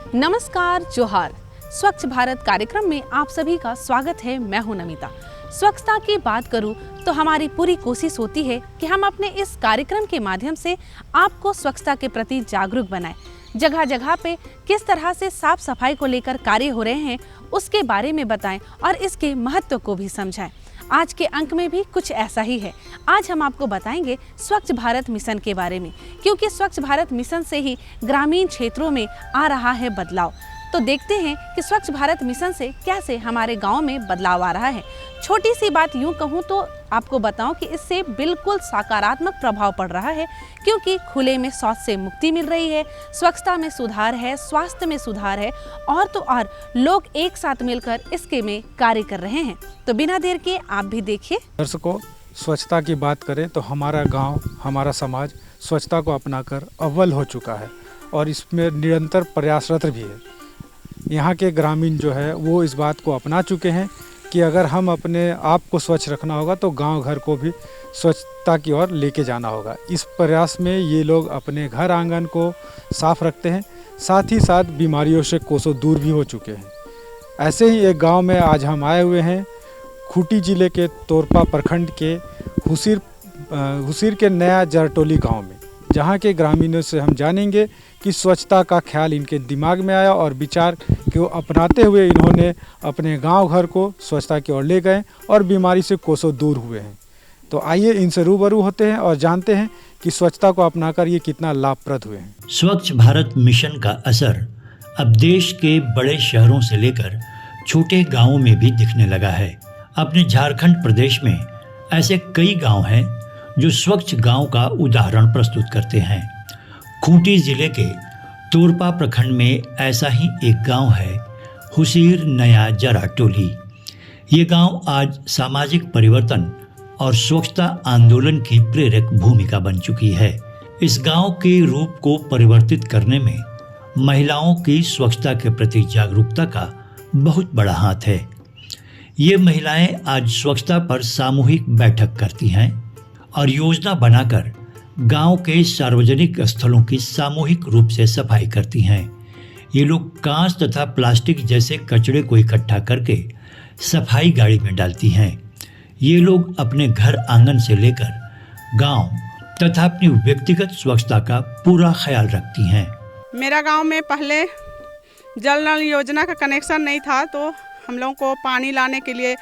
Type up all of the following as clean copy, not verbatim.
नमस्कार, जोहार। स्वच्छ भारत कार्यक्रम में आप सभी का स्वागत है। मैं हूं नमिता। स्वच्छता की बात करूं तो हमारी पूरी कोशिश होती है कि हम अपने इस कार्यक्रम के माध्यम से आपको स्वच्छता के प्रति जागरूक बनाएं। जगह जगह पे किस तरह से साफ सफाई को लेकर कार्य हो रहे हैं उसके बारे में बताएं और इसके महत्व को भी समझाएं। आज के अंक में भी कुछ ऐसा ही है। आज हम आपको बताएंगे स्वच्छ भारत मिशन के बारे में, क्योंकि स्वच्छ भारत मिशन से ही ग्रामीण क्षेत्रों में आ रहा है बदलाव। तो देखते हैं कि स्वच्छ भारत मिशन से कैसे हमारे गांव में बदलाव आ रहा है। छोटी सी बात यूं कहूं तो आपको बताऊं कि इससे बिल्कुल सकारात्मक प्रभाव पड़ रहा है, क्योंकि खुले में शौच से मुक्ति मिल रही है, स्वच्छता में सुधार है, स्वास्थ्य में सुधार है और तो और लोग एक साथ मिलकर इसके में कार्य कर रहे हैं। तो बिना देर के आप भी देखिए। दर्शकों, स्वच्छता की बात करें तो हमारा गांव, हमारा समाज स्वच्छता को अपनाकर अव्वल हो चुका है और इसमें निरंतर प्रयासरत भी है। यहाँ के ग्रामीण जो है वो इस बात को अपना चुके हैं कि अगर हम अपने आप को स्वच्छ रखना होगा तो गांव घर को भी स्वच्छता की ओर लेके जाना होगा। इस प्रयास में ये लोग अपने घर आंगन को साफ रखते हैं, साथ ही साथ बीमारियों से कोसों दूर भी हो चुके हैं। ऐसे ही एक गांव में आज हम आए हुए हैं, खूंटी जिले के तोरपा प्रखंड के हुसीर के नया जरटोली गांव में, जहां के ग्रामीणों से हम जानेंगे कि स्वच्छता का ख्याल इनके दिमाग में आया और विचार को अपनाते हुए इन्होंने अपने गांव घर को स्वच्छता की ओर ले गए और बीमारी से कोसों दूर हुए हैं। तो आइए इनसे रूबरू होते हैं और जानते हैं कि स्वच्छता को अपनाकर ये कितना लाभप्रद हुए हैं। स्वच्छ भारत मिशन का असर अब देश के बड़े शहरों से लेकर छोटे गांवों में भी दिखने लगा है। अपने झारखंड प्रदेश में ऐसे कई गांव हैं जो स्वच्छ गांव का उदाहरण प्रस्तुत करते हैं। खूंटी जिले के तोरपा प्रखंड में ऐसा ही एक गांव है, हुसीर नया जराटोली। ये गांव आज सामाजिक परिवर्तन और स्वच्छता आंदोलन की प्रेरक भूमिका बन चुकी है। इस गांव के रूप को परिवर्तित करने में महिलाओं की स्वच्छता के प्रति जागरूकता का बहुत बड़ा हाथ है। ये महिलाएं आज स्वच्छता पर सामूहिक बैठक करती हैं और योजना बनाकर गांव के सार्वजनिक स्थलों की सामूहिक रूप से सफाई करती हैं। ये लोग कांच तथा प्लास्टिक जैसे कचरे को इकट्ठा करके सफाई गाड़ी में डालती हैं। ये लोग अपने घर आंगन से लेकर गांव तथा अपनी व्यक्तिगत स्वच्छता का पूरा ख्याल रखती हैं। मेरा गांव में पहले जल नल योजना का कनेक्शन नहीं था, तो हम लोगों को पानी लाने के लिए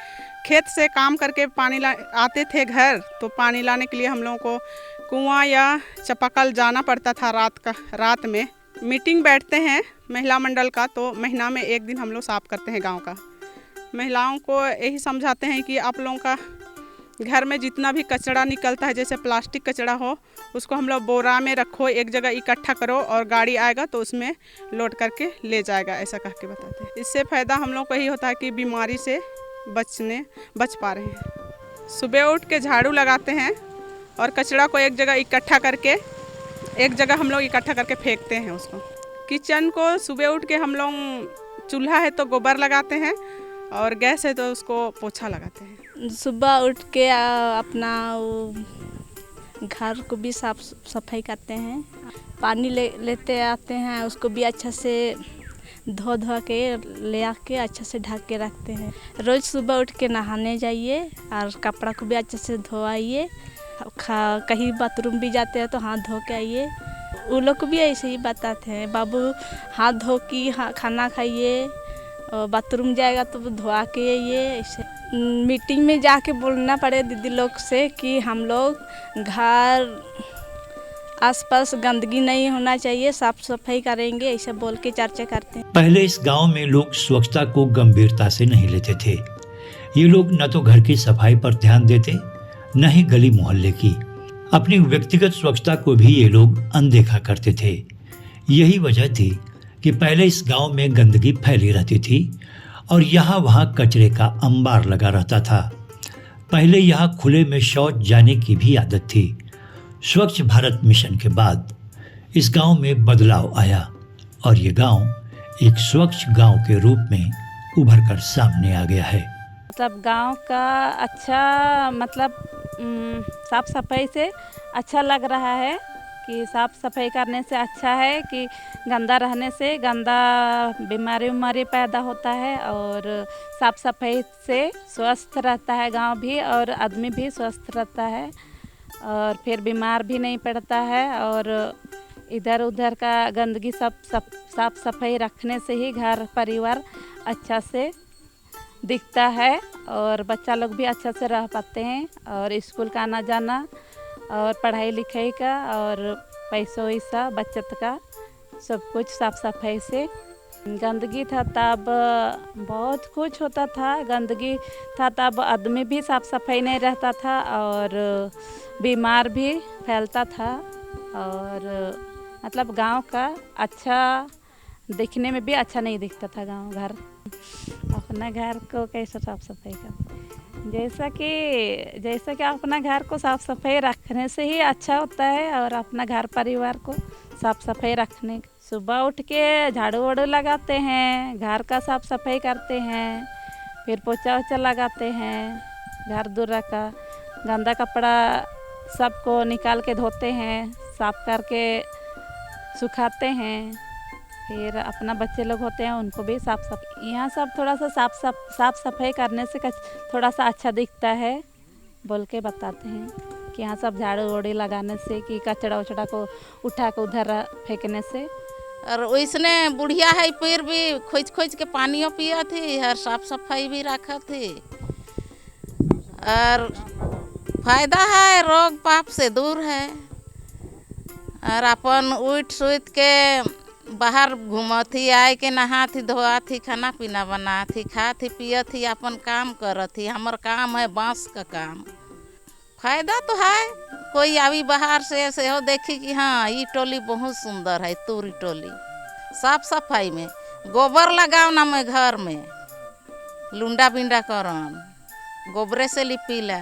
खेत से काम करके आते थे घर, तो पानी लाने के लिए हम लोगों को कुआं या चापाकल जाना पड़ता था। रात में मीटिंग बैठते हैं महिला मंडल का, तो महीना में एक दिन हम लोग साफ करते हैं गांव का। महिलाओं को यही समझाते हैं कि आप लोगों का घर में जितना भी कचरा निकलता है, जैसे प्लास्टिक कचरा हो, उसको हम लोग बोरा में रखो, एक जगह इकट्ठा करो और गाड़ी आएगा तो उसमें लोड करके ले जाएगा, ऐसा कह के बताते हैं। इससे फ़ायदा हम लोग को यही होता है कि बीमारी से बच पा रहे हैं। सुबह उठ के झाड़ू लगाते हैं और कचरा को एक जगह इकट्ठा करके फेंकते हैं उसको। किचन को सुबह उठ के हम लोग, चूल्हा है तो गोबर लगाते हैं और गैस है तो उसको पोछा लगाते हैं। सुबह उठ के अपना घर को भी साफ सफाई करते हैं, पानी लेते आते हैं, उसको भी अच्छा से धो के ले आके अच्छा से ढक के रखते हैं। रोज़ सुबह उठ के नहाने जाइए और कपड़ा को भी अच्छे से धोआइए। कहीं बाथरूम भी जाते हैं तो हाथ धो के आइए। वो लोग को भी ऐसे ही बताते हैं, बाबू हाथ धो के खाना खाइए, बाथरूम जाएगा तो धोआ के आइए। ऐसे मीटिंग में जाके बोलना पड़े दीदी लोग से कि हम लोग घर आसपास गंदगी नहीं होना चाहिए, साफ सफाई करेंगे, ऐसा बोल के चर्चा करते हैं। पहले इस गांव में लोग स्वच्छता को गंभीरता से नहीं लेते थे। ये लोग न तो घर की सफाई पर ध्यान देते, न ही गली मोहल्ले की। अपनी व्यक्तिगत स्वच्छता को भी ये लोग अनदेखा करते थे। यही वजह थी कि पहले इस गांव में गंदगी फैली रहती थी और यहाँ वहाँ कचरे का अंबार लगा रहता था। पहले यहाँ खुले में शौच जाने की भी आदत थी। स्वच्छ भारत मिशन के बाद इस गांव में बदलाव आया और ये गांव एक स्वच्छ गांव के रूप में उभर कर सामने आ गया है। मतलब गांव का अच्छा साफ सफाई से अच्छा लग रहा है। कि साफ़ सफाई करने से अच्छा है कि गंदा रहने से गंदा बीमारी उमारी पैदा होता है, और साफ़ सफाई से स्वस्थ रहता है गांव भी और आदमी भी स्वस्थ रहता है, और फिर बीमार भी नहीं पड़ता है। और इधर उधर का गंदगी सब साफ़ सफाई रखने से ही घर परिवार अच्छा से दिखता है, और बच्चा लोग भी अच्छा से रह पाते हैं, और स्कूल का आना जाना और पढ़ाई लिखाई का और पैसों वैसा बचत का सब कुछ साफ़ सफाई से। गंदगी था तब बहुत कुछ होता था, गंदगी था तब आदमी भी साफ़ सफाई नहीं रहता था और बीमार भी फैलता था, और मतलब गांव का अच्छा दिखने में भी अच्छा नहीं दिखता था गांव घर। अपना घर को कैसे साफ़ सफाई करते, जैसा कि अपना घर को साफ़ सफाई रखने से ही अच्छा होता है, और अपना घर परिवार को साफ़ सफाई रखने, सुबह उठ के झाड़ू वाड़ू लगाते हैं, घर का साफ़ सफाई करते हैं, फिर पोछा वोछा लगाते हैं, घर दूरा का गंदा कपड़ा सबको निकाल के धोते हैं, साफ़ करके सुखाते हैं, फिर अपना बच्चे लोग होते हैं उनको भी साफ़ सफाई, यहाँ सब थोड़ा सा साफ़ सफाई करने से थोड़ा सा अच्छा दिखता है बोल के बताते हैं कि यहाँ सब झाड़ू वाड़ू लगाने से कि कचड़ा उचड़ा को उठा के उधर फेंकने से। और वैसने बुढ़िया है फिर भी खोज खोज के पानियों पिया थी और साफ सफाई भी रखा थी, और फायदा है, रोग पाप से दूर है, और अपन उठ सुत के बाहर घूमती, आए के नहाती धोआती, खाना पीना बनाती, खाती पियती, अपन काम करती। हमर काम है बांस का काम। फायदा तो है, कोई आवी बाहर से हो देखी कि हाँ ये टोली बहुत सुंदर है, तूरी टोली। साफ सफाई में गोबर लगाओ ना, मैं घर में लुंडा बिंडा करन, गोबरे से लिपीला,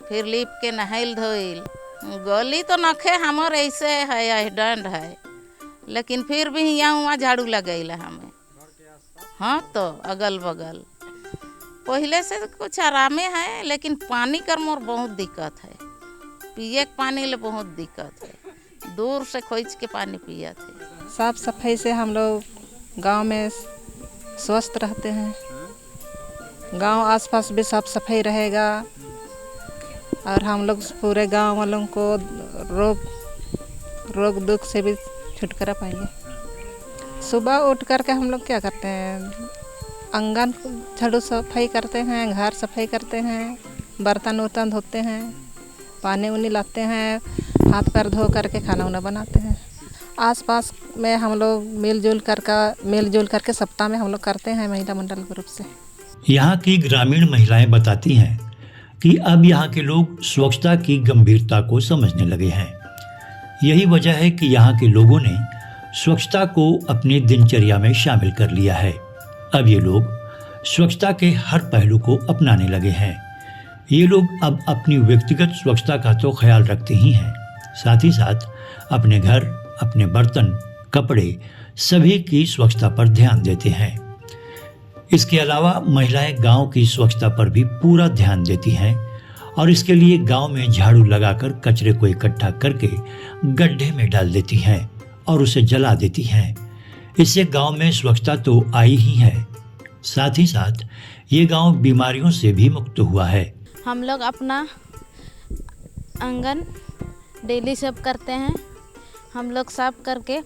फिर लिप के नहाइल धोइल। गली तो नखे हमर ऐसे है, डंड है, लेकिन फिर भी यहाँ वहाँ झाड़ू लगैला हमें। हाँ तो अगल बगल पहले से कुछ आरामे है, लेकिन पानी कर मोर बहुत दिक्कत है, पिए के पानी ले बहुत दिक्कत है, दूर से खोज के पानी पिया थे। साफ सफाई से हम लोग गांव में स्वस्थ रहते हैं, गांव आसपास भी साफ सफाई रहेगा, और हम लोग पूरे गांव वालों को रोग दुख से भी छुटकारा पाएंगे। सुबह उठ कर के हम लोग क्या करते हैं, आंगन झाड़ू सफाई करते हैं, घर सफाई करते हैं, बर्तन उर्तन धोते हैं, पानी उनी लाते हैं, हाथ पैर धो करके खाना उना बनाते हैं। आसपास में हम लोग मिलजुल करके सप्ताह में हम लोग करते हैं महिला मंडल ग्रुप से। यहाँ की ग्रामीण महिलाएं बताती हैं कि अब यहाँ के लोग स्वच्छता की गंभीरता को समझने लगे हैं। यही वजह है कि यहाँ के लोगों ने स्वच्छता को अपनी दिनचर्या में शामिल कर लिया है। अब ये लोग स्वच्छता के हर पहलू को अपनाने लगे हैं। ये लोग अब अपनी व्यक्तिगत स्वच्छता का तो ख्याल रखते ही हैं, साथ ही साथ अपने घर, अपने बर्तन, कपड़े सभी की स्वच्छता पर ध्यान देते हैं। इसके अलावा महिलाएं गांव की स्वच्छता पर भी पूरा ध्यान देती हैं, और इसके लिए गांव में झाड़ू लगाकर कचरे को इकट्ठा करके गड्ढे में डाल देती हैं और उसे जला देती हैं। इससे गांव में स्वच्छता तो आई ही है, साथ ही साथ ये गांव बीमारियों से भी मुक्त हुआ है। हम लोग अपना आंगन डेली साफ करते हैं। हम लोग साफ करके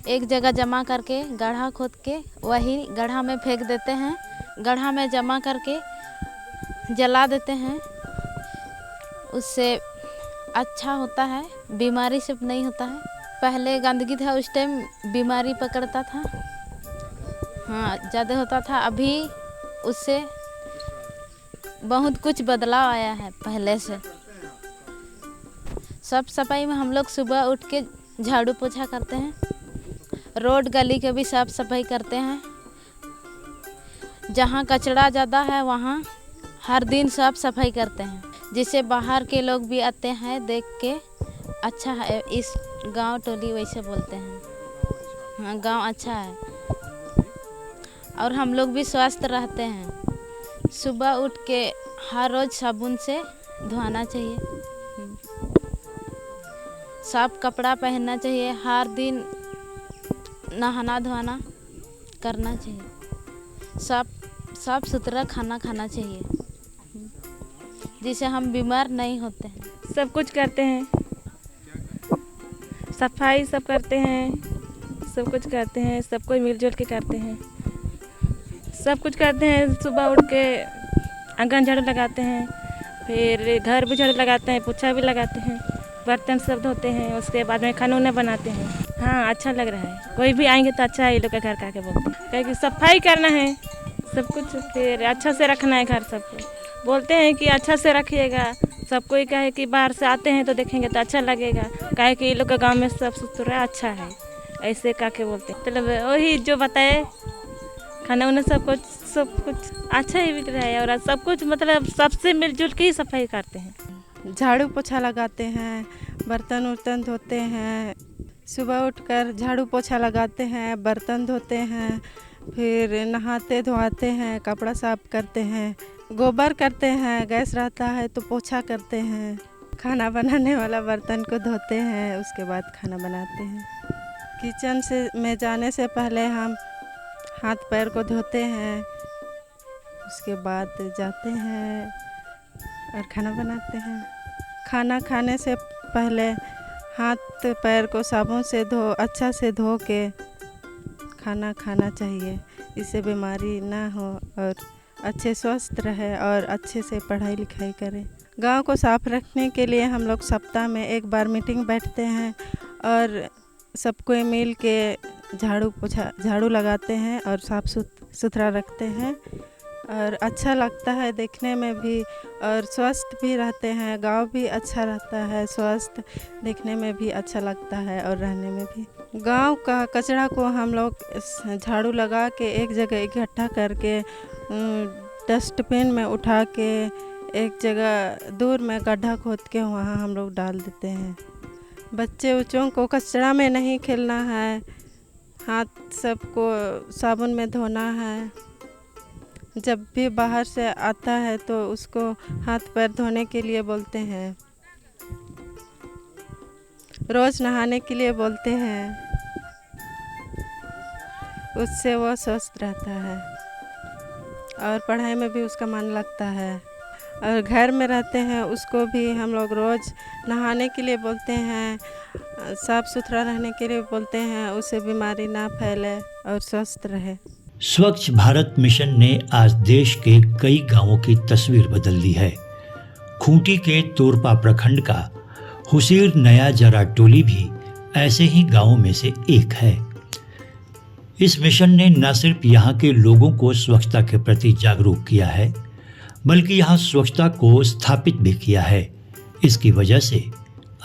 एक जगह जमा करके गड्ढा खोद के वही गड्ढा में फेंक देते हैं, गड्ढा में जमा करके जला देते हैं। उससे अच्छा होता है, बीमारी सब नहीं होता है। पहले गंदगी था, उस टाइम बीमारी पकड़ता था, हाँ ज़्यादा होता था। अभी उससे बहुत कुछ बदलाव आया है पहले से। साफ सफाई में हम लोग सुबह उठ के झाड़ू पोछा करते हैं, रोड गली के भी साफ सफाई करते हैं। जहाँ कचरा ज़्यादा है वहाँ हर दिन साफ सफाई करते हैं, जिससे बाहर के लोग भी आते हैं देख के, अच्छा है इस गांव टोली वैसे बोलते हैं, हाँ गांव अच्छा है। और हम लोग भी स्वस्थ रहते हैं। सुबह उठ के हर रोज़ साबुन से धोना चाहिए। साफ कपड़ा पहनना चाहिए, हर दिन नहाना धोना करना चाहिए, साफ सुथरा खाना खाना चाहिए जिससे हम बीमार नहीं होते हैं। सब कुछ करते हैं, सफाई सब करते हैं, सब कुछ करते हैं, सब कोई मिलजुल के करते हैं, सब कुछ करते हैं। सुबह उठ के आंगन झाड़ू लगाते हैं, फिर घर भी झाड़ू लगाते हैं, पोछा भी लगाते हैं, बर्तन सब धोते हैं, उसके बाद में खाना उन्हें बनाते हैं। हाँ, अच्छा लग रहा है, कोई भी आएंगे तो अच्छा है ये लोग के घर का के बोलते हैं, क्योंकि सफाई करना है सब कुछ, फिर अच्छा से रखना है घर सबको। बोलते हैं कि अच्छा से रखिएगा, सब कोई कहे कि बाहर से आते हैं तो देखेंगे तो अच्छा लगेगा, कहे कि ये लोग का गाँव में सब सुथरा अच्छा है, ऐसे कह के बोलते हैं। मतलब वही जो बताए खाना उन्हें सब कुछ अच्छा ही बिक रहा है, और सब कुछ मतलब सबसे मिलजुल के ही सफाई करते हैं। झाड़ू पोछा लगाते हैं, बर्तन उर्तन धोते हैं, सुबह उठकर झाड़ू पोछा लगाते हैं, बर्तन धोते हैं, फिर नहाते धोआते हैं, कपड़ा साफ करते हैं, गोबर करते हैं, गैस रहता है तो पोछा करते हैं, खाना बनाने वाला बर्तन को धोते हैं, उसके बाद खाना बनाते हैं। किचन से में जाने से पहले हम हाथ पैर को धोते हैं, उसके बाद जाते हैं और खाना बनाते हैं। खाना खाने से पहले हाथ पैर को साबुन से अच्छा से धो के खाना खाना चाहिए, इससे बीमारी ना हो और अच्छे स्वस्थ रहे और अच्छे से पढ़ाई लिखाई करें। गांव को साफ रखने के लिए हम लोग सप्ताह में एक बार मीटिंग बैठते हैं और सबको मिल के झाड़ू लगाते हैं और साफ सुथरा रखते हैं, और अच्छा लगता है देखने में भी, और स्वस्थ भी रहते हैं। गांव भी अच्छा रहता है, स्वस्थ देखने में भी अच्छा लगता है और रहने में भी। गांव का कचरा को हम लोग झाड़ू लगा के एक जगह इकट्ठा करके डस्टबिन में उठा के एक जगह दूर में गड्ढा खोद के वहाँ हम लोग डाल देते हैं। बच्चे उच्चों को कचरा में नहीं खेलना है, हाथ सबको साबुन में धोना है। जब भी बाहर से आता है तो उसको हाथ पैर धोने के लिए बोलते हैं, रोज़ नहाने के लिए बोलते हैं, उससे वो स्वस्थ रहता है और पढ़ाई में भी उसका मन लगता है। और घर में रहते हैं उसको भी हम लोग रोज़ नहाने के लिए बोलते हैं, साफ़ सुथरा रहने के लिए बोलते हैं, उससे बीमारी ना फैले और स्वस्थ रहे। स्वच्छ भारत मिशन ने आज देश के कई गांवों की तस्वीर बदल दी है। खूंटी के तोरपा प्रखंड का हुसीर नया जरा टोली भी ऐसे ही गांवों में से एक है। इस मिशन ने न सिर्फ यहाँ के लोगों को स्वच्छता के प्रति जागरूक किया है, बल्कि यहाँ स्वच्छता को स्थापित भी किया है। इसकी वजह से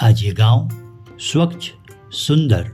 आज ये गांव स्वच्छ, सुंदर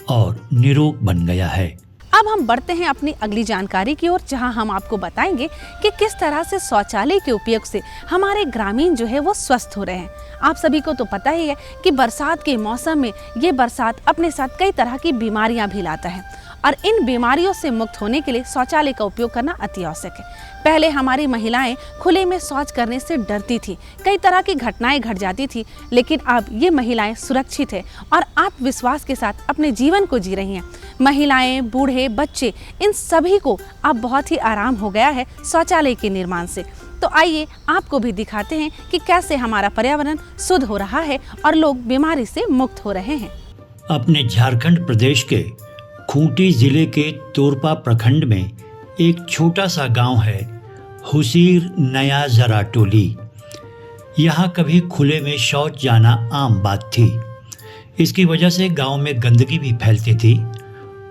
और निरोग बन गया है। अब हम बढ़ते हैं अपनी अगली जानकारी की ओर, जहां हम आपको बताएंगे कि किस तरह से शौचालय के उपयोग से हमारे ग्रामीण जो है वो स्वस्थ हो रहे हैं। आप सभी को तो पता ही है कि बरसात के मौसम में ये बरसात अपने साथ कई तरह की बीमारियां भी लाता है, और इन बीमारियों से मुक्त होने के लिए शौचालय का उपयोग करना अति आवश्यक है। पहले हमारी महिलाएं खुले में शौच करने से डरती थी, कई तरह की घटनाएं घट जाती थी, लेकिन अब ये महिलाएं सुरक्षित है और आत्मविश्वास के साथ अपने जीवन को जी रही हैं। महिलाएं, बूढ़े, बच्चे, इन सभी को अब बहुत ही आराम हो गया है शौचालय के निर्माण से। तो आइए आपको भी दिखाते हैं कि कैसे हमारा पर्यावरण शुद्ध हो रहा है और लोग बीमारी से मुक्त हो रहे हैं। अपने झारखंड प्रदेश के खूंटी जिले के तोरपा प्रखंड में एक छोटा सा गांव है हुसीर नया जरा टोली। यहाँ कभी खुले में शौच जाना आम बात थी। इसकी वजह से गांव में गंदगी भी फैलती थी,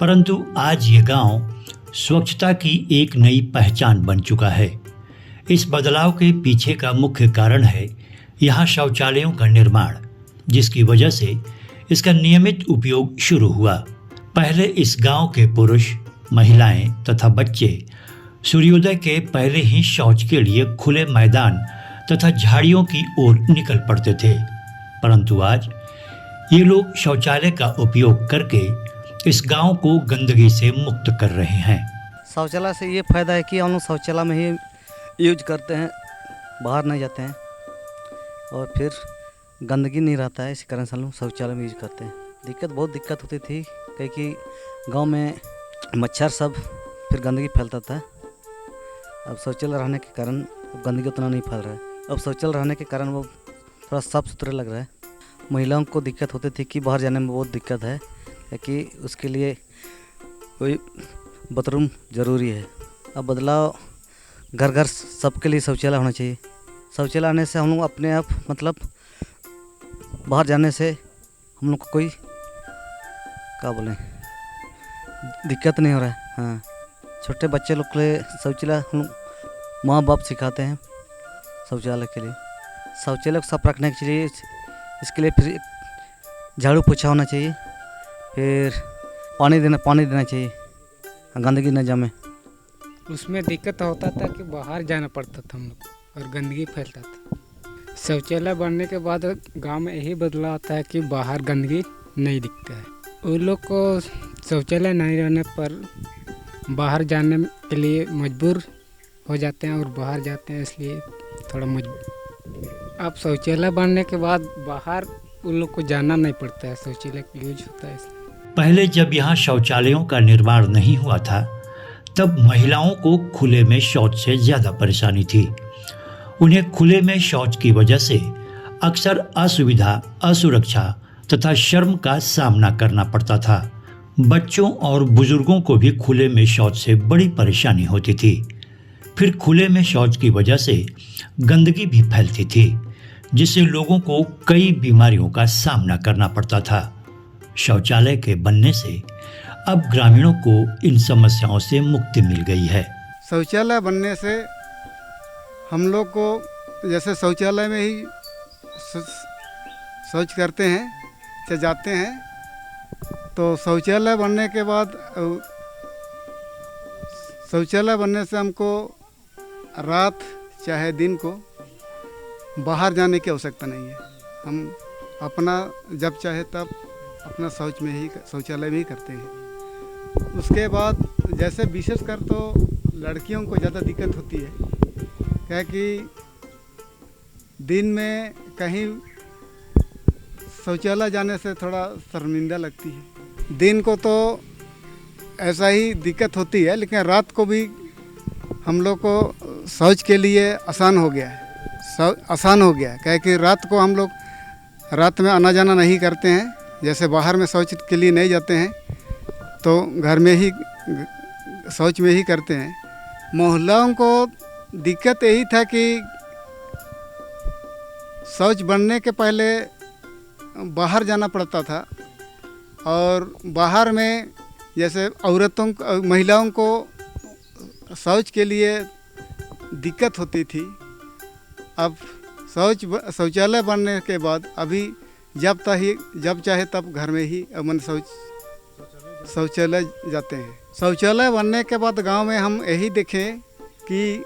परंतु आज ये गांव स्वच्छता की एक नई पहचान बन चुका है। इस बदलाव के पीछे का मुख्य कारण है यहाँ शौचालयों का निर्माण, जिसकी वजह से इसका नियमित उपयोग शुरू हुआ। पहले इस गांव के पुरुष, महिलाएं तथा बच्चे सूर्योदय के पहले ही शौच के लिए खुले मैदान तथा झाड़ियों की ओर निकल पड़ते थे, परंतु आज ये लोग शौचालय का उपयोग करके इस गांव को गंदगी से मुक्त कर रहे हैं। शौचालय से ये फ़ायदा है कि हम लोग शौचालय में ही यूज करते हैं, बाहर नहीं जाते हैं। और फिर गंदगी नहीं रहता है, इसी कारण से हम लोग शौचालय में यूज करते हैं। बहुत दिक्कत होती थी क्योंकि गांव में मच्छर सब, फिर गंदगी फैलता था। अब शौचालय रहने के कारण गंदगी उतना नहीं फैल रहा है। अब शौचालय रहने के कारण वो थोड़ा साफ़ सुथरा लग रहा है। महिलाओं को दिक्कत होती थी कि बाहर जाने में बहुत दिक्कत है, क्योंकि उसके लिए कोई बाथरूम ज़रूरी है। अब बदलाव घर घर सबके लिए शौचालय होना चाहिए। शौचालय आने से हम लोग अपने आप मतलब बाहर जाने से हम लोग को कोई क्या बोलें दिक्कत नहीं हो रहा है। हाँ, छोटे बच्चे लोग के लिए शौचालय हम लोग माँ बाप सिखाते हैं शौचालय के लिए। शौचालय को साफ रखने के लिए इसके लिए फिर झाड़ू पोछा होना चाहिए, फिर पानी देना चाहिए, गंदगी न जमे। उसमें दिक्कत होता था कि बाहर जाना पड़ता था हम लोग और गंदगी फैलता था। शौचालय बनने के बाद गांव में यही बदलाव आता है कि बाहर गंदगी नहीं दिखता है। उन लोग को शौचालय नहीं रहने पर बाहर जाने के लिए मजबूर हो जाते हैं और बाहर जाते हैं, इसलिए थोड़ा मजबूर। अब शौचालय बनने के बाद बाहर उन लोग को जाना नहीं पड़ता है, शौचालय यूज होता है इसलिए। पहले जब यहाँ शौचालयों का निर्माण नहीं हुआ था तब महिलाओं को खुले में शौच से ज़्यादा परेशानी थी। उन्हें खुले में शौच की वजह से अक्सर असुविधा, असुरक्षा तथा शर्म का सामना करना पड़ता था। बच्चों और बुजुर्गों को भी खुले में शौच से बड़ी परेशानी होती थी। फिर खुले में शौच की वजह से गंदगी भी फैलती थी, जिससे लोगों को कई बीमारियों का सामना करना पड़ता था। शौचालय के बनने से अब ग्रामीणों को इन समस्याओं से मुक्ति मिल गई है। शौचालय बनने से हम लोग को जैसे शौचालय में ही शौच करते हैं, से जाते हैं, तो शौचालय बनने के बाद शौचालय बनने से हमको रात चाहे दिन को बाहर जाने की आवश्यकता नहीं है। हम अपना जब चाहे तब अपना शौचालय में ही करते हैं। उसके बाद जैसे विशेषकर तो लड़कियों को ज़्यादा दिक्कत होती है, क्या कि दिन में कहीं शौचालय जाने से थोड़ा शर्मिंदा लगती है। दिन को तो ऐसा ही दिक्कत होती है, लेकिन रात को भी हम लोग को शौच के लिए आसान हो गया है, क्या कि रात को हम लोग रात में आना जाना नहीं करते हैं। जैसे बाहर में शौच के लिए नहीं जाते हैं तो घर में ही शौच में ही करते हैं। महिलाओं को दिक्कत यही था कि शौच बनने के पहले बाहर जाना पड़ता था, और बाहर में जैसे महिलाओं को शौच के लिए दिक्कत होती थी। अब शौचालय बनने के बाद अभी जब चाहे तब घर में ही शौचालय जाते हैं। शौचालय बनने के बाद गांव में हम यही देखें कि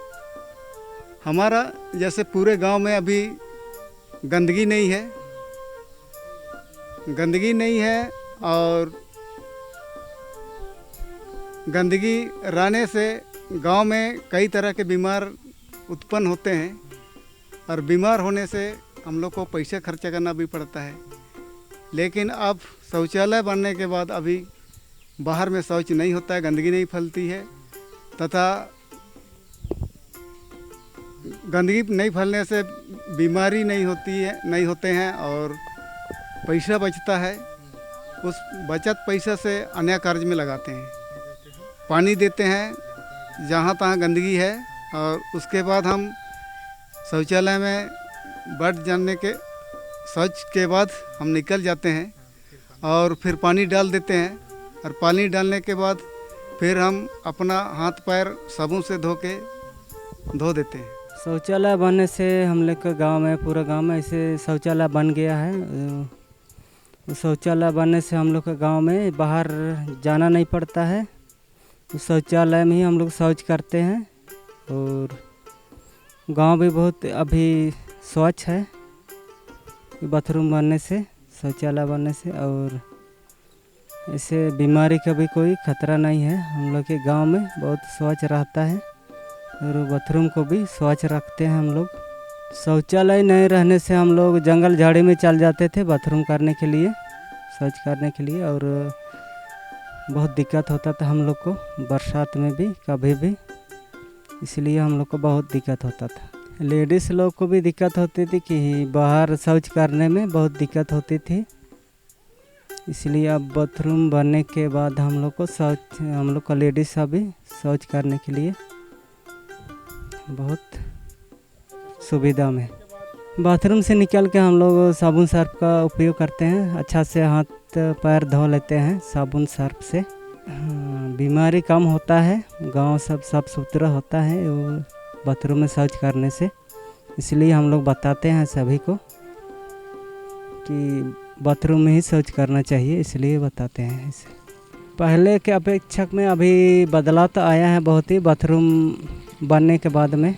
हमारा जैसे पूरे गांव में अभी गंदगी नहीं है, और गंदगी रहने से गांव में कई तरह के बीमार उत्पन्न होते हैं, और बीमार होने से हम लोग को पैसा खर्चा करना भी पड़ता है। लेकिन अब शौचालय बनने के बाद अभी बाहर में शौच नहीं होता है, गंदगी नहीं फैलती है, तथा गंदगी नहीं फैलने से बीमारी नहीं होते हैं, और पैसा बचता है। उस बचत पैसा से अन्य कार्य में लगाते हैं, पानी देते हैं जहाँ तहाँ गंदगी है, और उसके बाद हम शौचालय में शौच के बाद हम निकल जाते हैं और फिर पानी डाल देते हैं, और पानी डालने के बाद फिर हम अपना हाथ पैर साबुन से धो देते हैं। शौचालय बनने से हम लोग के गाँव में, पूरा गाँव में ऐसे शौचालय बन गया है। शौचालय बनने से हम लोग के गाँव में बाहर जाना नहीं पड़ता है, शौचालय में ही हम लोग शौच करते हैं, और गांव भी बहुत अभी स्वच्छ है बाथरूम बनने से, शौचालय बनने से, और ऐसे बीमारी का भी कोई खतरा नहीं है। हम लोग के गांव में बहुत स्वच्छ रहता है, और बाथरूम को भी स्वच्छ रखते हैं हम लोग। शौचालय नहीं रहने से हम लोग जंगल झाड़ी में चल जाते थे बाथरूम करने के लिए, शौच करने के लिए, और बहुत दिक्कत होता था हम लोग को बरसात में भी कभी भी, इसलिए हम लोग को बहुत दिक्कत होता था। लेडीज़ लोग को भी दिक्कत होती थी कि बाहर शौच करने में बहुत दिक्कत होती थी, इसलिए अब बाथरूम बनने के बाद हम लोग को लेडीज़ का भी शौच करने के लिए बहुत सुविधा में। बाथरूम से निकल के हम लोग साबुन सर्फ का उपयोग करते हैं, अच्छा से हाथ पैर धो लेते हैं साबुन सर्फ से। बीमारी कम होता है, गांव सब साफ सुथरा होता है वो बाथरूम में शौच करने से, इसलिए हम लोग बताते हैं सभी को कि बाथरूम में ही शौच करना चाहिए, इसलिए बताते हैं इसे। पहले के अपेक्षा में अभी बदलाव तो आया है बहुत ही बाथरूम बनने के बाद में,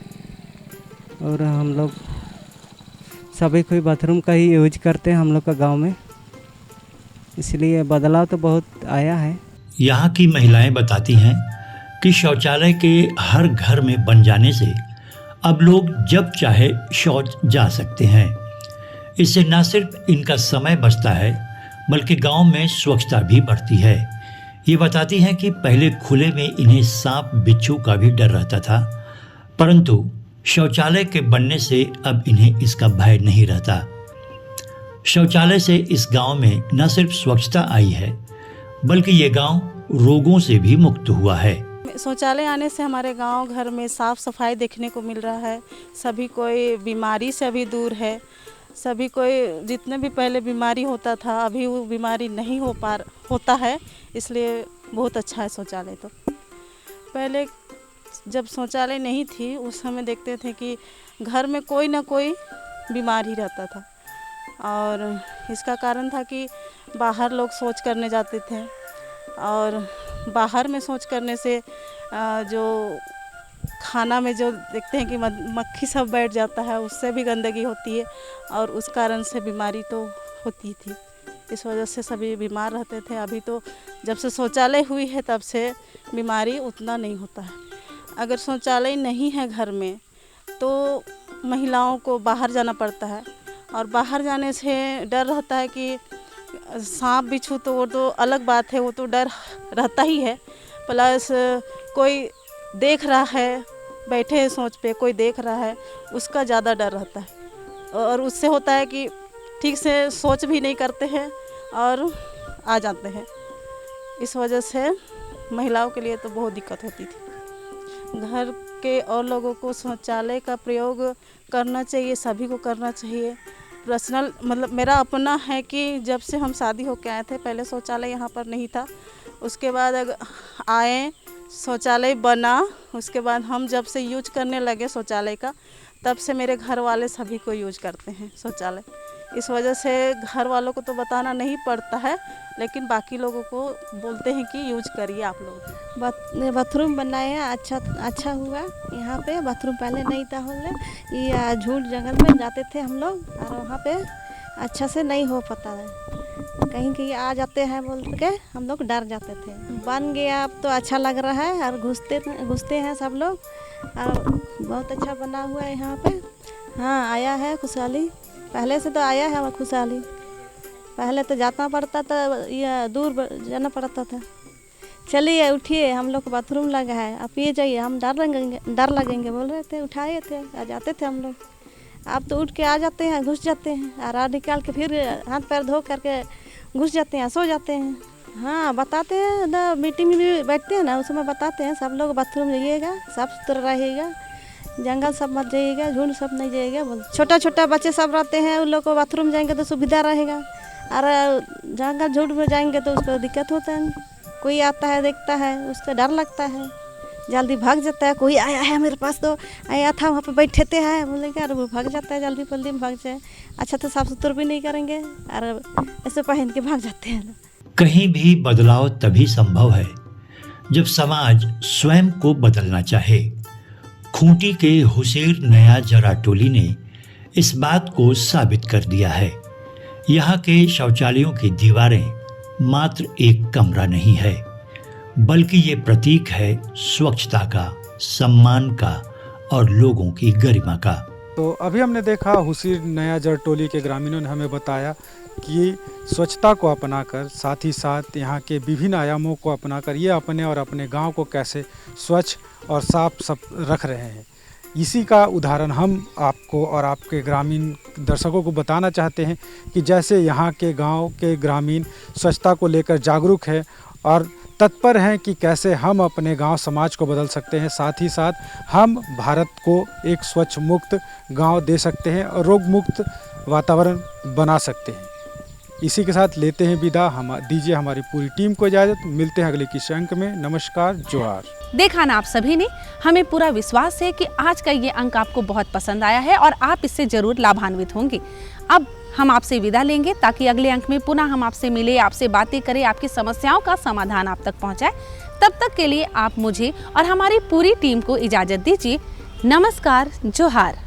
और हम लोग सभी कोई बाथरूम का ही यूज करते हैं हम लोग का गांव में, इसलिए बदलाव तो बहुत आया है। यहाँ की महिलाएं बताती हैं कि शौचालय के हर घर में बन जाने से अब लोग जब चाहे शौच जा सकते हैं। इससे न सिर्फ इनका समय बचता है बल्कि गांव में स्वच्छता भी बढ़ती है। ये बताती हैं कि पहले खुले में इन्हें सांप बिच्छू का भी डर रहता था, परंतु शौचालय के बनने से अब इन्हें इसका भय नहीं रहता। शौचालय से इस गांव में न सिर्फ स्वच्छता आई है बल्कि ये गांव रोगों से भी मुक्त हुआ है। शौचालय आने से हमारे गांव घर में साफ सफाई देखने को मिल रहा है, सभी कोई बीमारी से अभी दूर है, सभी कोई जितने भी पहले बीमारी होता था अभी वो बीमारी नहीं होता है, इसलिए बहुत अच्छा है शौचालय। तो पहले जब शौचालय नहीं थी उस समय देखते थे कि घर में कोई ना कोई बीमार ही रहता था, और इसका कारण था कि बाहर लोग शौच करने जाते थे, और बाहर में शौच करने से जो खाना में जो देखते हैं कि मक्खी सब बैठ जाता है, उससे भी गंदगी होती है और उस कारण से बीमारी तो होती थी। इस वजह से सभी बीमार रहते थे। अभी तो जब से शौचालय हुई है तब से बीमारी उतना नहीं होता है। अगर शौचालय नहीं है घर में तो महिलाओं को बाहर जाना पड़ता है, और बाहर जाने से डर रहता है कि सांप बिच्छू तो वो तो अलग बात है, वो तो डर रहता ही है, प्लस कोई देख रहा है, बैठे हैं शौच पे कोई देख रहा है, उसका ज़्यादा डर रहता है, और उससे होता है कि ठीक से शौच भी नहीं करते हैं और आ जाते हैं। इस वजह से महिलाओं के लिए तो बहुत दिक्कत होती थी। घर के और लोगों को शौचालय का प्रयोग करना चाहिए, सभी को करना चाहिए। पर्सनल मतलब मेरा अपना है कि जब से हम शादी होकर आए थे पहले शौचालय यहाँ पर नहीं था, उसके बाद आए शौचालय बना, उसके बाद हम जब से यूज करने लगे शौचालय का तब से मेरे घर वाले सभी को यूज करते हैं शौचालय। इस वजह से घर वालों को तो बताना नहीं पड़ता है, लेकिन बाकी लोगों को बोलते हैं कि यूज करिए आप लोग। बाथरूम बनाया अच्छा हुआ। यहाँ पे बाथरूम पहले नहीं था, ये झूठ जंगल में जाते थे हम लोग, और वहाँ पे अच्छा से नहीं हो पाता है, कहीं कहीं आ जाते हैं बोल के हम लोग डर जाते थे। बन गया अब तो अच्छा लग रहा है, और घुसते हैं सब लोग, और बहुत अच्छा बना हुआ है यहाँ पे। हाँ, आया है खुशहाली, पहले से तो आया है खुशहाली। पहले तो जाना पड़ता था, या दूर जाना पड़ता था। चलिए उठिए, हम लोग को बाथरूम लगा है, आप ये जाइए, हम डर लगेंगे बोल रहे थे, उठाए थे, आ जाते थे हम लोग। आप तो उठ के आ जाते हैं, घुस जाते हैं, और रात निकाल के फिर हाथ पैर धो करके घुस जाते हैं, सो जाते हैं। हाँ, बताते हैं ना, मीटिंग में भी बैठते हैं ना, उसमें बताते हैं सब लोग बाथरूम जाइएगा, साफ सुथरा रहेगा, जंगल सब मत जाइएगा, झुंड सब नहीं जाइएगा। छोटा छोटा बच्चे सब रहते हैं, उन लोग को बाथरूम जाएंगे तो सुविधा रहेगा, और जंगल झुंड में जाएंगे तो उसको दिक्कत होता है। कोई आता है देखता है, उसका डर लगता है, जल्दी भाग जाता है। कोई आया है मेरे पास तो आया था, वहाँ पे बैठे थे हैं, बोलेंगे अरे वो भाग जाता है, जल्दी जल्दी में भाग जाए। अच्छा तो साफ सुथरा भी नहीं करेंगे, और ऐसे पहन के भाग जाते हैं। कहीं भी बदलाव तभी संभव है जब समाज स्वयं को बदलना चाहे। खूंटी के हुसैर नया जरा टोली ने इस बात को साबित कर दिया है। यहाँ के शौचालयों की दीवारें मात्र एक कमरा नहीं है, बल्कि ये प्रतीक है स्वच्छता का, सम्मान का और लोगों की गरिमा का। तो अभी हमने देखा हुसीर नया जरटोली के ग्रामीणों ने हमें बताया कि स्वच्छता को अपनाकर, साथ ही साथ यहाँ के विभिन्न आयामों को अपनाकर ये अपने और अपने गांव को कैसे स्वच्छ और साफ रख रहे हैं। इसी का उदाहरण हम आपको और आपके ग्रामीण दर्शकों को बताना चाहते हैं कि जैसे यहाँ के गांव के ग्रामीण स्वच्छता को लेकर जागरूक है और तत्पर हैं कि कैसे हम अपने गांव समाज को बदल सकते हैं, साथ ही साथ हम भारत को एक स्वच्छ मुक्त गांव दे सकते हैं और रोग मुक्त वातावरण बना सकते हैं। इसी के साथ लेते हैं विदा, दीजिए हमारी पूरी टीम को इजाज़त। मिलते हैं अगले किसी अंक में। नमस्कार, जोहार। देखा ना आप सभी ने, हमें पूरा विश्वास है कि आज का ये अंक आपको बहुत पसंद आया है और आप इससे जरूर लाभान्वित होंगे। अब हम आपसे विदा लेंगे ताकि अगले अंक में पुनः हम आपसे मिले, आपसे बातें करें, आपकी समस्याओं का समाधान आप तक पहुंचाए। तब तक के लिए आप मुझे और हमारी पूरी टीम को इजाज़त दीजिए। नमस्कार, जोहार।